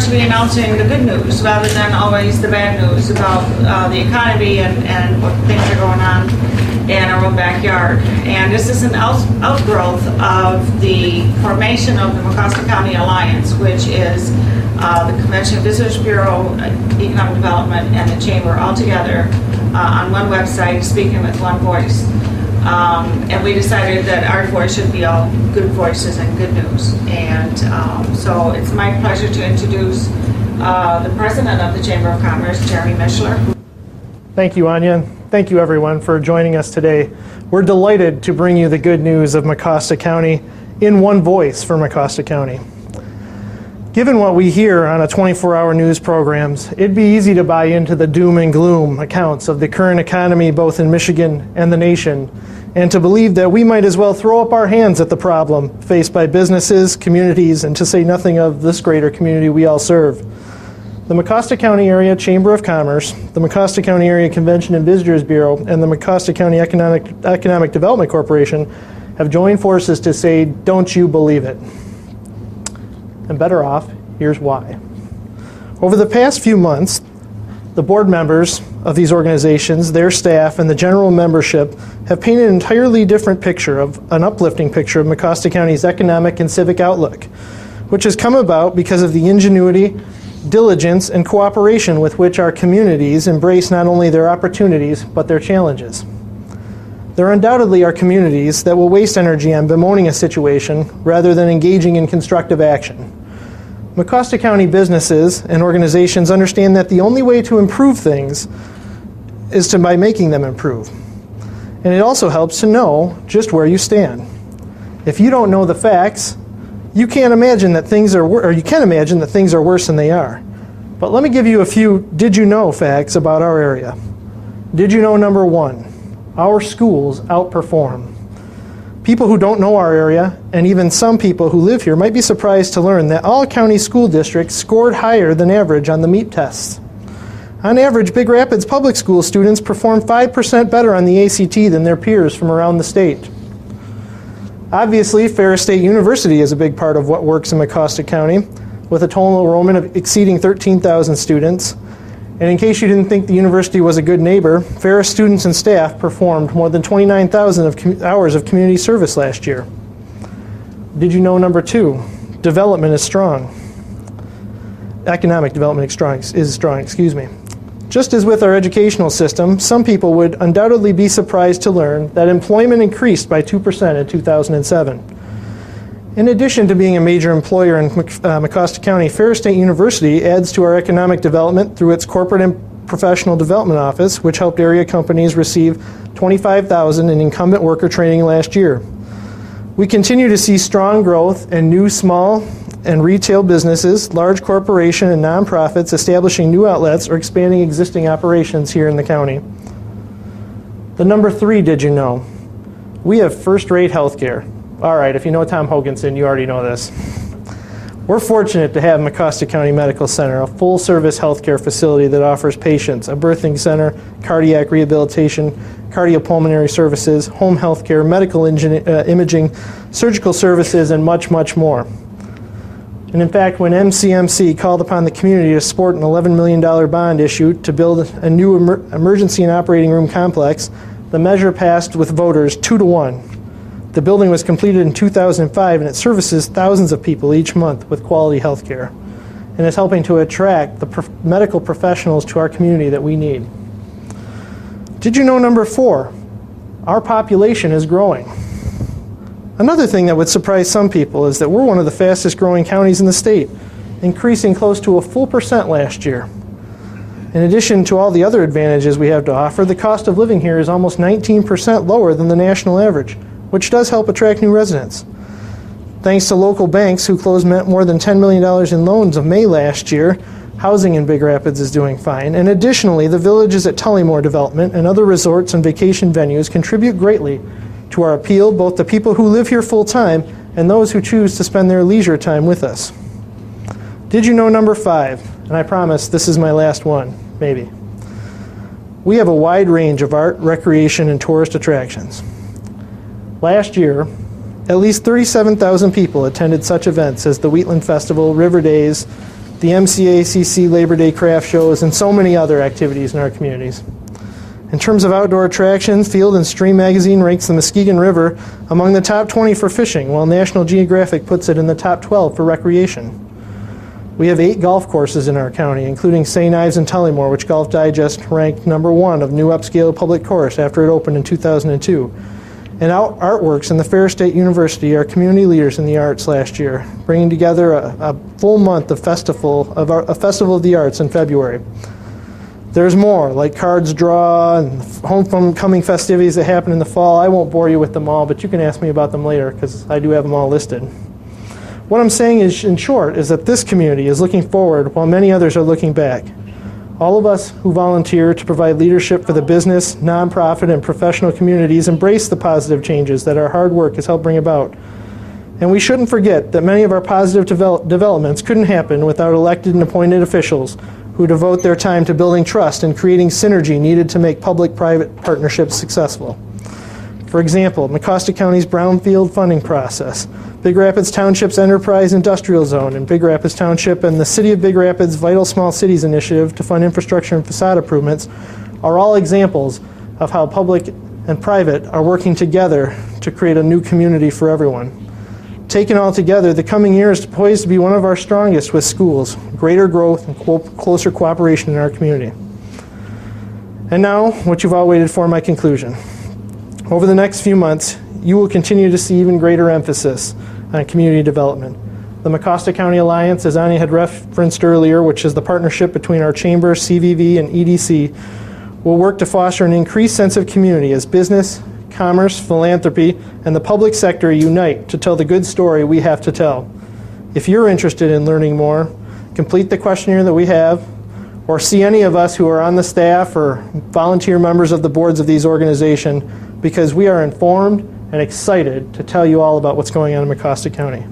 to be announcing the good news rather than always the bad news about the economy and what things are going on in our own backyard. And this is an outgrowth of the formation of the Mecosta County Alliance, which is the Convention and Visitors Bureau, Economic Development, and the Chamber all together on one website, speaking with one voice. And we decided that our voice should be all good voices and good news. And so it's my pleasure to introduce the president of the Chamber of Commerce, Jeremy Mischler. Thank you, Anya. Thank you, everyone, for joining us today. We're delighted to bring you the good news of Mecosta County in one voice for Mecosta County. Given what we hear on a 24-hour news programs, it'd be easy to buy into the doom and gloom accounts of the current economy both in Michigan and the nation, and to believe that we might as well throw up our hands at the problem faced by businesses, communities, and to say nothing of this greater community we all serve. The Mecosta County Area Chamber of Commerce, the Mecosta County Area Convention and Visitors Bureau, and the Mecosta County Economic Development Corporation have joined forces to say, don't you believe it? And better off, here's why. Over the past few months, the board members of these organizations, their staff, and the general membership have painted an entirely different picture, an uplifting picture of Mecosta County's economic and civic outlook, which has come about because of the ingenuity, diligence, and cooperation with which our communities embrace not only their opportunities, but their challenges. There undoubtedly are communities that will waste energy on bemoaning a situation rather than engaging in constructive action. Mecosta County businesses and organizations understand that the only way to improve things is by making them improve. And it also helps to know just where you stand. If you don't know the facts, you can't imagine that things are worse than they are. But let me give you a few did you know facts about our area. Did you know number one? Our schools outperform. People who don't know our area, and even some people who live here, might be surprised to learn that all county school districts scored higher than average on the MEP tests. On average, Big Rapids public school students perform 5% better on the ACT than their peers from around the state. Obviously, Ferris State University is a big part of what works in Mecosta County, with a total enrollment of exceeding 13,000 students. And in case you didn't think the university was a good neighbor, Ferris students and staff performed more than 29,000 hours of community service last year. Did you know number two? Development is strong. Economic development is strong, excuse me. Just as with our educational system, some people would undoubtedly be surprised to learn that employment increased by 2% in 2007. In addition to being a major employer in Mecosta County, Ferris State University adds to our economic development through its corporate and professional development office, which helped area companies receive $25,000 in incumbent worker training last year. We continue to see strong growth in new small and retail businesses, large corporation and nonprofits establishing new outlets or expanding existing operations here in the county. The number three, did you know? We have first-rate health care. All right, if you know Tom Hoganson, you already know this. We're fortunate to have Mecosta County Medical Center, a full-service healthcare facility that offers patients a birthing center, cardiac rehabilitation, cardiopulmonary services, home health care, medical imaging, surgical services, and much, much more. And in fact, when MCMC called upon the community to support an $11 million bond issue to build a new emergency and operating room complex, the measure passed with voters 2-1. The building was completed in 2005, and it services thousands of people each month with quality health care, and is helping to attract the medical professionals to our community that we need. Did you know number four? Our population is growing. Another thing that would surprise some people is that we're one of the fastest growing counties in the state, increasing close to a full % last year. In addition to all the other advantages we have to offer, the cost of living here is almost 19% lower than the national average, which does help attract new residents. Thanks to local banks who closed more than $10 million in loans of May last year, housing in Big Rapids is doing fine. And additionally, the villages at Tullymore Development and other resorts and vacation venues contribute greatly to our appeal, both to people who live here full-time and those who choose to spend their leisure time with us. Did you know number five? And I promise this is my last one, maybe. We have a wide range of art, recreation, and tourist attractions. Last year, at least 37,000 people attended such events as the Wheatland Festival, River Days, the MCACC Labor Day craft shows, and so many other activities in our communities. In terms of outdoor attractions, Field and Stream magazine ranks the Muskegon River among the top 20 for fishing, while National Geographic puts it in the top 12 for recreation. We have 8 golf courses in our county, including St. Ives and Tullymore, which Golf Digest ranked #1 of new upscale public course after it opened in 2002. And Artworks and the Fair State University are community leaders in the arts last year, bringing together a full month of festival of the arts in February. There's more, like Cards Draw and homecoming festivities that happen in the fall. I won't bore you with them all, but you can ask me about them later because I do have them all listed. What I'm saying is, in short, is that this community is looking forward while many others are looking back. All of us who volunteer to provide leadership for the business, nonprofit, and professional communities embrace the positive changes that our hard work has helped bring about. And we shouldn't forget that many of our positive developments couldn't happen without elected and appointed officials who devote their time to building trust and creating synergy needed to make public-private partnerships successful. For example, Mecosta County's Brownfield funding process, Big Rapids Township's Enterprise Industrial Zone in Big Rapids Township, and the City of Big Rapids Vital Small Cities Initiative to fund infrastructure and facade improvements are all examples of how public and private are working together to create a new community for everyone. Taken all together, the coming year is poised to be one of our strongest with schools, greater growth, and closer cooperation in our community. And now, what you've all waited for, my conclusion. Over the next few months, you will continue to see even greater emphasis on community development. The Mecosta County Alliance, as Anya had referenced earlier, which is the partnership between our chamber, CVV, and EDC, will work to foster an increased sense of community as business, commerce, philanthropy, and the public sector unite to tell the good story we have to tell. If you're interested in learning more, complete the questionnaire that we have, or see any of us who are on the staff or volunteer members of the boards of these organizations, because we are informed and excited to tell you all about what's going on in Mecosta County.